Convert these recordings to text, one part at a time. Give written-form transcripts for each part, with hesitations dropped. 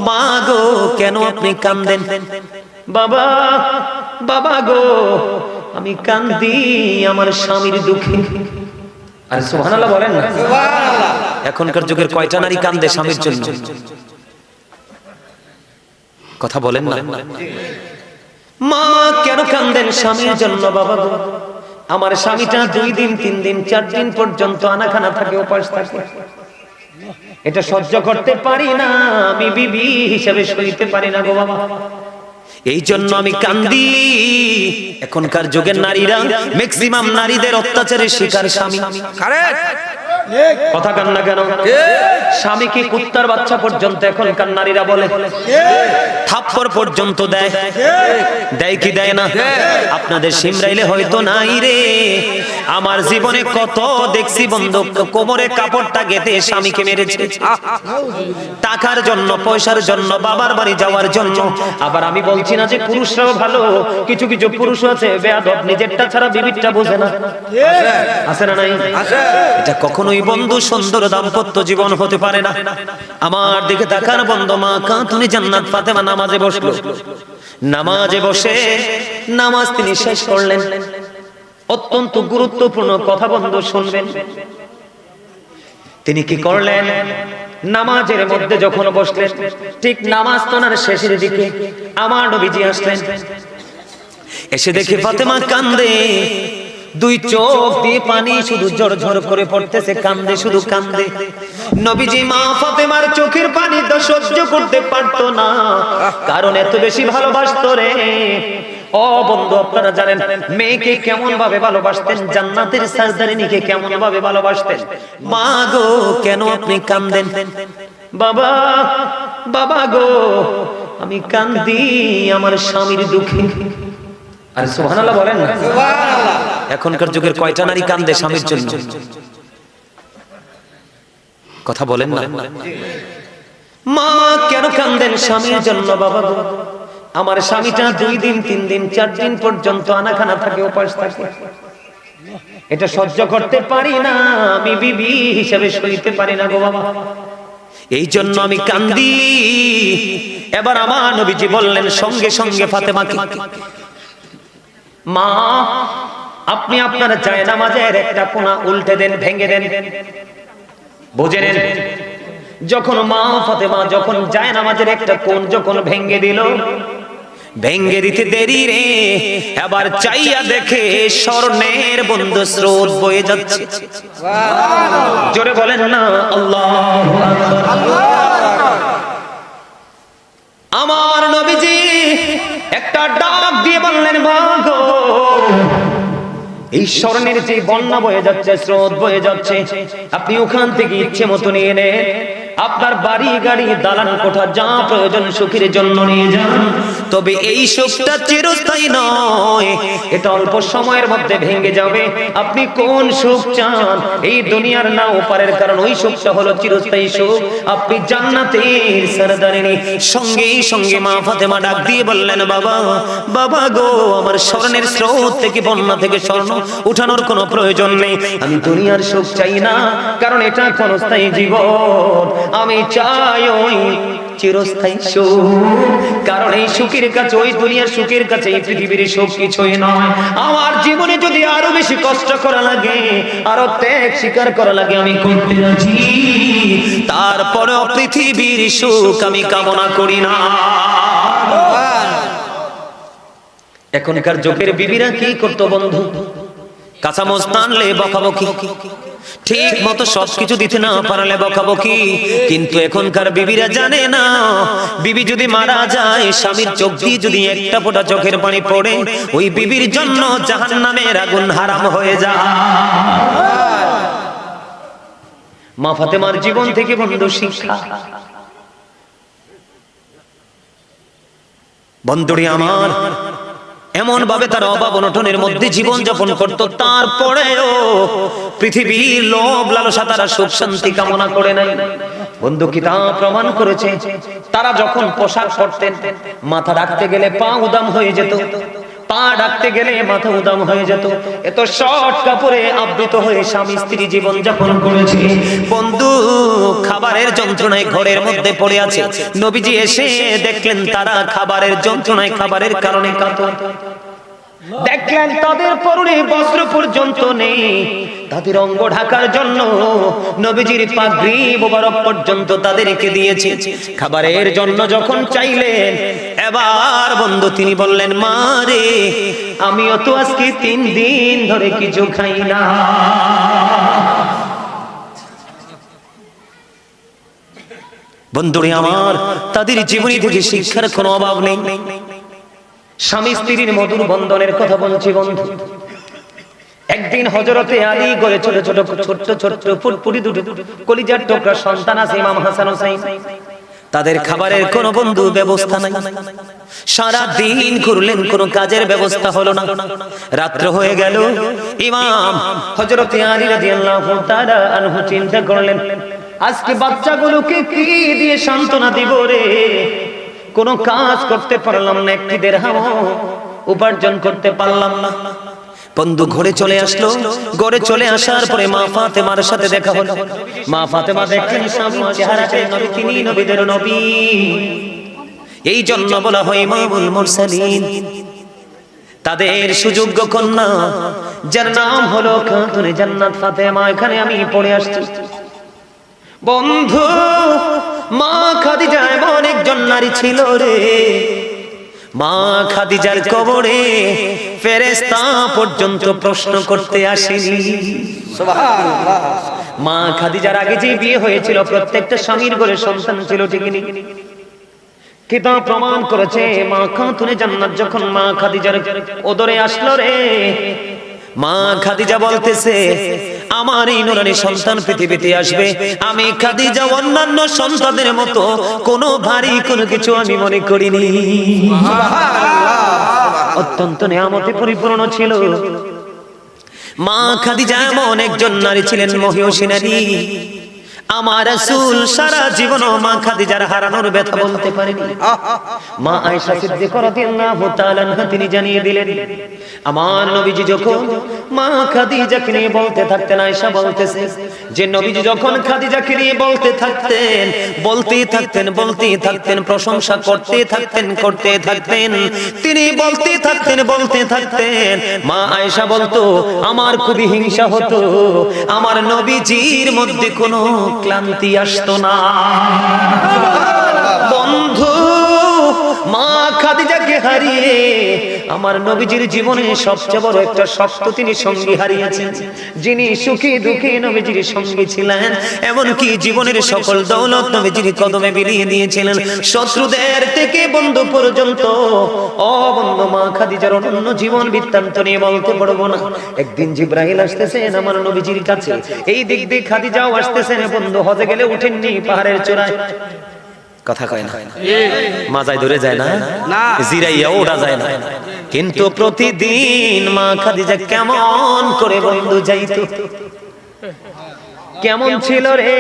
মা গো কেন আপনি কাঁদেন? বাবা, বাবা গো আমি কাঁদি আমার স্বামীর দুঃখে। আরে সুবহানাল্লাহ বলেন না। সুবহানাল্লাহ। এখনকার যুগের কয়টা নারী কাঁদে স্বামীর জন্য? কথা বলেন না। মা কেন কাঁদেন স্বামীর জন্য? বাবা গো আমার স্বামীটা 2 দিন 3 দিন 4 দিন পর্যন্ত আনাখানা থাকে, উপাস থাকে, এটা সহ্য করতে পারি না, আমি বিবি হিসেবে সইতে পারি না গো বাবা, এই জন্য আমি কান্দি। এখনকার যুগের নারীরা ম্যাক্সিমাম নারীদের অত্যাচারের শিকার স্বামী। কথা কান না কেন? স্বামীকে কুত্তার বাচ্চা পর্যন্ত এখনকার নারীরা বলে, থাপ্পড় পর্যন্ত দেয়, দেয় কি দেয় না? আপনাদের সিমরাইলে হয়তো নাই রে, আমার জীবনে কত দেখছি বন্ধু কোমরে কাপড়টা গেঁথে স্বামীকে মেরেছে, টাকার জন্য, পয়সার জন্য, বাবার বাড়ি যাওয়ার জন্য। আবার আমি বলছি না যে পুরুষরাও ভালো, কিছু কিছু পুরুষ আছে বেয়াদব, নিজেরটা ছাড়া বিবিরটা বোঝে না, আছে না নাই? এটা কখনোই বন্ধু সুন্দর দাম্পত্য জীবন হতে পারে না। আমার দিকে তাকান বন্ধু, মা কাঁদুনি জান্নাত ফাতেমা নামাজে বসলো, নামাজে বসে নামাজ তিনি শেষ করলেন। অত্যন্ত গুরুত্বপূর্ণ কথা বন্ধু শুনবেন। তিনি কি করলেন? নামাজের মধ্যে যখন বসলেন, ঠিক নামাজ তোনার শেষের দিকে আমার নবীজি আসলেন, এসে দেখে ফাতেমা কান্দে, 2 চোখ দিয়ে পানি শুধু ঝরঝর করে পড়তেছে, কান্দে, শুধু কান্দে। নবীজি মা ফাতেমার চোখের পানি তো সহ্য করতে পারতো না, কারণ এত বেশি ভালোবাসতো রে। ও বন্ধু আপনারা জানেন মেয়েকে কেমন ভাবে ভালোবাসতেন, জান্নাতের সাজদারিনীকে কেমন ভাবে ভালোবাসতেন। মা গো কেন আপনি কাঁদেন? বাবা, বাবা গো আমি কাঁদি আমার স্বামীর দুঃখে। আরে সুবহানাল্লাহ বলেন না। সুবহানাল্লাহ। এখনকার যুগের কয়টা নারী কাঁদে স্বামীর জন্য? কথা বলেন না। মা কেন কাঁদেন স্বামীর জন্য? বাবা গো আমার স্বামীটা 2 দিন 3 দিন 4 দিন পর্যন্ত আনাখানা থাকে, উপাস থাকে, এটা সহ্য করতে পারি না, আমি বিবি হিসেবে সইতে পারি না গো বাবা, এই জন্য আমি কান্দি। এবার আমার নবীজি বললেন সঙ্গে সঙ্গে ফাতেমাকে, মা আপনি আপনার জায়নামাজের একটা কোণা উল্টে দেন, ভেঙে দেন। বুঝে নেন, যখন মা ফাতেমা যখন জায়নামাজের একটা কোণ যখন ভেঙে দিল, ভেঙে দিতে দেরি রে, এবার চাইয়া দেখে স্বর্ণের বন্ধু স্রোত বয়ে যাচ্ছে। জোরে বলেন না আল্লাহু আকবার। আমার নবীজি একটা ডাক দিয়ে বললেন, ভাগো এই স্বর্ণের যে বন্যা বয়ে যাচ্ছে, স্রোত বয়ে যাচ্ছে, আপনি ওখান থেকে ইচ্ছে মতো নিয়ে নেন, আপনার বাড়ি গাড়ি দালান কোঠা যা প্রয়োজন সুখের জন্য নিয়ে যান, তবে এই সুখটা চিরস্থায়ী নয়, এটা অল্প সময়ের মধ্যে ভেঙে যাবে। আপনি কোন সুখ চান? এই দুনিয়ার না ওপারের, কারণ ওই সুখটা হলো চিরস্থায়ী সুখ, আপনি জান্নাতের সরদারিনী। সঙ্গে সঙ্গে মা ফাতেমা ডাক দিয়ে বললেন, বাবা, বাবা গো আমার স্বর্ণের স্রোত থেকে, বন্যা থেকে স্বর্ণ উঠানোর কোনো প্রয়োজন নেই, আমি দুনিয়ার সুখ চাই না, কারণ এটা ক্ষণস্থায়ী জীবন, আমি চাই ওই চিরস্থায়ী সুখ, কারণ এই সুখের কাছে, ওই দুনিয়ার সুখের কাছে এই পৃথিবীর সুখ কিছুই নয়। আমার জীবনে যদি আরো বেশি কষ্ট করা লাগে, আরো ত্যাগ স্বীকার করা লাগে, আমি করতে রাজি, তারপরেও পৃথিবীর সুখ আমি কামনা করি না। এখনকার যুগের বিবিরা কি করতো বন্ধু? কাঁচামচ টানলে বকাবকি, ঠিক মতো সবকিছু দিতে না পারলে বকাবকি। কিন্তু এখনকার বিবিরা জানে না, বিবি যদি মারা যায়, স্বামীর চোখ দিয়ে যদি একটা ফোঁটা চোখের পানি পড়ে, ওই বিবির জন্য জাহান্নামের আগুন হারাম হয়ে যায়। মা ফাতেমার জীবন থেকে বন্ধু শিক্ষা। বন্ধুরি আমার, এমন ভাবে তার অভাব অনটনের মধ্যে জীবন যাপন করত, তারপরেও পৃথিবীর লোভ লালসা তারা সুখ শান্তি কামনা করে নাই। বন্ধু কিতাব প্রমাণ করেছে, তারা যখন পোশাক পরতেন, মাথা রাখতে গেলে পা উদাম হয়ে যেত, পা ডাকতে গেলে মাথা উদাম হয়ে যেত। এত শর্ট কাপড়ে আবৃত হয়ে স্বামী স্ত্রী জীবন যাপন করেছে। বন্ধু খাবারের যন্ত্রণায় ঘরের মধ্যে পড়ে আছে। নবীজি এসে দেখলেন তারা খাবারের যন্ত্রণায়, খাবারের কারণে কাতর। দেখলেন তাদের পরনে বস্ত্র পর্যন্ত নেই, তাদের অঙ্গ ঢাকার জন্য নবীজির পাগড়ি মোবারক পর্যন্ত তাদেরকে দিয়েছে। খাবারের জন্য যখন চাইলেন, এবার বন্ধু তিনি বললেন, মা রে, আমিও তো আজকে 3 দিন ধরে কিছু খাই না। বন্ধুরে আমার, তাদের জীবনী থেকে শিক্ষার কোনো অভাব নেই। স্বামী স্ত্রীর মধুর বন্ধনের কথা বলছি বন্ধু। একদিন হযরতে আলী ঘরে ছোট ছোট ছোট্ট ছোট্ট ফুটফুটি দুটো কলিজার টুকরা সন্তান আছে, ইমাম হাসান হোসেন। তাদের খাবারের কোনো বন্ধু ব্যবস্থা নাই। সারা দিন ঘুরলেন, কোনো কাজের ব্যবস্থা হলো না। রাত্র হয়ে গেল। ইমাম হযরতে আলী রাদিয়াল্লাহু তাআলা আনহু চিন্তা করলেন, আজকে বাচ্চাগুলোকে কি দিয়ে সান্ত্বনা দিব রে? কোনো কাজ করতে পারলাম না, একটি দিরহাম উপার্জন করতে পারলাম না। বন্ধু ঘরে চলে আসলো। ঘরে চলে আসার পরে মা ফাতেমার সাথে দেখা হলো। মা ফাতেমা দেখলেন স্বামীর চেহারাটা নবী, তিনি নবীদের নবী। এই জন্য বলা হয় ইমামুল মুরসালিন। তাদের সুযোগ্য কন্যা যার নাম হলো খাতুনে জান্নাত ফাতেমা, এখানে আমি পড়ে আসছি বন্ধু। মা খাদিজা এমন একজন নারী ছিল রে, মা খাদিজার কবরে ফেরেশতা পর্যন্ত প্রশ্ন করতে আসেনি। সুবহানাল্লাহ। মা খাদিজার আগে যে বিয়ে হয়েছিল, প্রত্যেকটা স্বামীর ঘরে সন্তান ছিল, ঠিক নেই? কিতাব প্রমাণ করেছে মা খাতুনে জান্নাত যখন মা খাদিজার ওদরে আসলো রে, মা খাদিজা বলতেছে, আমার এই নুরানি সন্তান পৃথিবীতে আসবে, আমি খাদিজা অন্যান্য সন্তানদের মতো কোনো ভারী কোনো কিছু আমি মনে করিনি। সুবহানাল্লাহ। অত্যন্ত নিয়ামতে পরিপূর্ণ ছিল মা খাদিজা। এমন একজন নারী ছিলেন, মহিয়সী নারী। আমার রাসূল সারা জীবন মা খাদিজার হারানোর ব্যথা বলতে পারেনি। মা আয়েশা সিদ্দিকা রাদিয়াল্লাহু তাআলা আনহা তিনি জানিয়ে দিলেন, আমার নবীজি যখন মা খাদিজাকে নিয়ে বলতে থাকতেন, আয়েশা বলতেছে যে নবীজি যখন খাদিজাকে নিয়ে বলতে থাকতেন, প্রশংসা করতে থাকতেন, তিনি বলতে থাকতেন। মা আয়েশা বলতো, আমার খুবই হিংসা হতো, আমার নবীজির মধ্যে কোনো ক্লান্তি আসতো না। বন্ধু, মা খাদিজাকে হারিয়ে আমার নবীজির জীবনে সবচেয়ে বড় একটা শক্ত তিনি সঙ্গী হারিয়েছেন, যিনি সুখে দুঃখে নবীজির সঙ্গী ছিলেন, এমনকি জীবনের সকল দৌলত নবীজির কদমে বিলিয়ে দিয়েছিলেন, শত্রুদের থেকে বন্ধু পর্যন্ত। ও বন্ধু, মা খাদিজার অনন্য জীবন বৃত্তান্ত নিয়ে বলতে পারবো না। একদিন জিবরাইল আসতেছেন আমার নবীজির কাছে, এই দিক দিয়ে খাদিজাও আসতেছেন। বন্ধু হজে গেলে উঠেননি পাহাড়ের চূড়ায়, কথা কয় না, মাজায় ধরে যায় না, জিরাইয়া ওঠা যায় না, কিন্তু প্রতিদিন মা খাদিজা কেমন করে বন্ধু যাইতো, কেমন ছিল রে।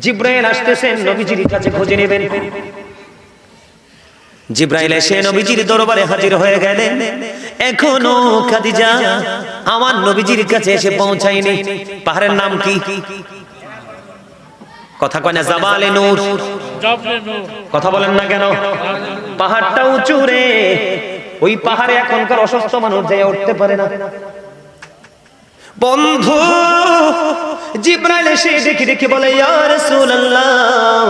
জিবরাইল আসতেছেন নবীজির কাছে খোঁজে নেবেন। জিবরাইল এসে নবীজির দরবারে হাজির হয়ে গেলেন। এখনো খাদিজা আমার নবীজির কাছে এসে পৌঁছায়নি। পাহাড়ের নাম কি? কথা কয় না, জাবালে নূর। কথা বলেন না কেন? পাহাড়টা উঁচু রে, ওই পাহাড়ে এখনকার অসুস্থ মানুষ যায় উঠতে পারে না। বন্ধু, জিবরাইল এসে দেখি বলে, ইয়া রাসূলুল্লাহ,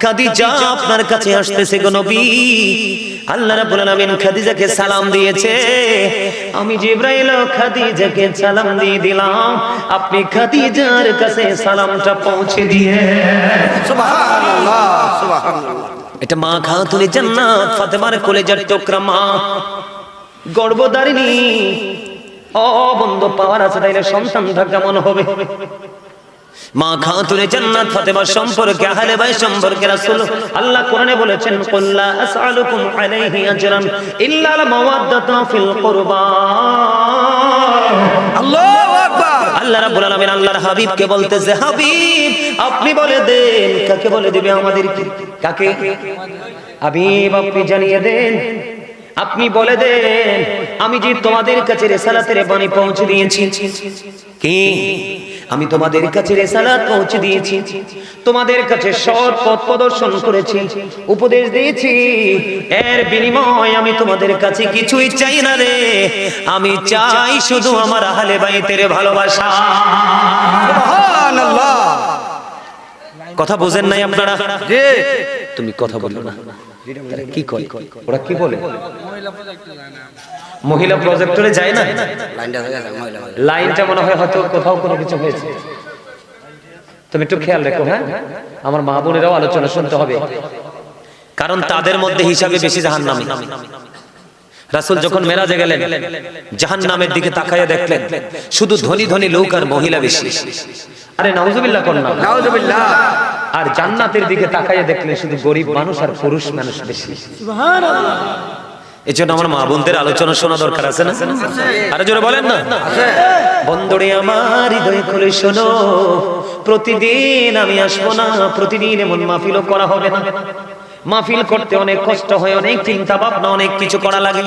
খাদিজা আপনার কাছে আসতেছে গো নবী। আল্লাহ রাব্বুল আলামিন খাদিজাকে সালাম দিয়েছে, আমি জিবরাইল খাদিজাকে সালাম দিয়ে দিলাম, আপনি খাদিজার কাছে সালামটা পৌঁছে দিয়ে। সুবহানাল্লাহ, সুবহানাল্লাহ। এটা মা খাতুনে জান্নাত ফাতেমার কলেজার টুকরা মা, গর্ভধারিণী। ও বন্ধু, পাওয়ার আছে তাইলে সন্তানটা কেমন হবে? মা খাতুনে জান্নাত ফাতেমা সম্পর্কে, আহলে বাইত সম্পর্কে রাসূল আল্লাহ কোরআনে বলেছেন, কুল লা আসআলুকুম আলাইহি আজরান ইল্লা আল মাওয়াদ্দাতা ফিল কুরবা। আল্লাহু আকবার। আল্লাহ রাব্বুল আলামিন আল্লাহর হাবিবকে বলতেছে, হাবিব আপনি বলে দেন, কাকে বলে দিবে আমাদেরকে? কাকে? হাবিব আপনি জানিয়ে দেন আপনি বলে দেন আমি যে তোমাদের কাছে রিসালাতের বাণী পৌঁছে দিয়েছি, কি আমি তোমাদের কাছে রিসালাত পৌঁছে দিয়েছি, তোমাদের কাছে সৎ পথ প্রদর্শন করেছি, উপদেশ দিয়েছি, এর বিনিময়ে আমি তোমাদের কাছে কিছুই চাই না রে, আমি চাই শুধু আমার আহলে বাইতের ভালোবাসা। সুবহানাল্লাহ। কথা বুঝেন নাই আপনারা? জি। তুমি কথা বলো না, তারা কি কয়, ওরা কি বলে? মহিলা প্রজেক্টরে যায় না, লাইনটা হয়ে গেছে মহিলা। লাইনটা মনে হয় হয়তো কোথাও কোনো কিছু হয়েছে। তুমি একটু খেয়াল রেখো, হ্যাঁ, আমার মা বোনেরাও আলোচনা শুনতে হবে, কারণ তাদের মধ্যে হিসাবে বেশি জাহান্নামী। রাসূল যখন মেরাজে গেলেন, জাহান্নামের দিকে তাকায়া দেখলেন শুধু ধনী ধনী লোক আর মহিলা বেশি। আরে নাউজুবিল্লাহ কোন না, নাউজুবিল্লাহ। আর জান্নাতের দিকে তাকায়া দেখলেন শুধু গরিব মানুষ আর পুরুষ মানুষ বেশি। সুবহানাল্লাহ। এজন্য আমার মা বোনদের আলোচনা শোনা দরকার আছে না? আরে জোরে বলেন না। বন্ধুরে আমার হৃদয় খুলে শোনো, প্রতিদিন আমি আসবো না, প্রতিদিন এমন মাহফিলও করা হবে না। মাহফিল করতে অনেক কষ্ট হয়, অনেক চিন্তা ভাবনা, অনেক কিছু করা লাগে।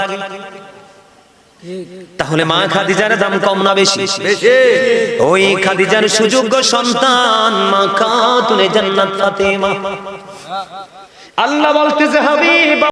তাহলে মা খাদিজার দাম কম না বেশি? বেশি। ওই খাদিজার সুযোগ্য সন্তান মা খাতুনে জান্নাত ফাতেমা। আল্লাহ বলতেছে হাবিব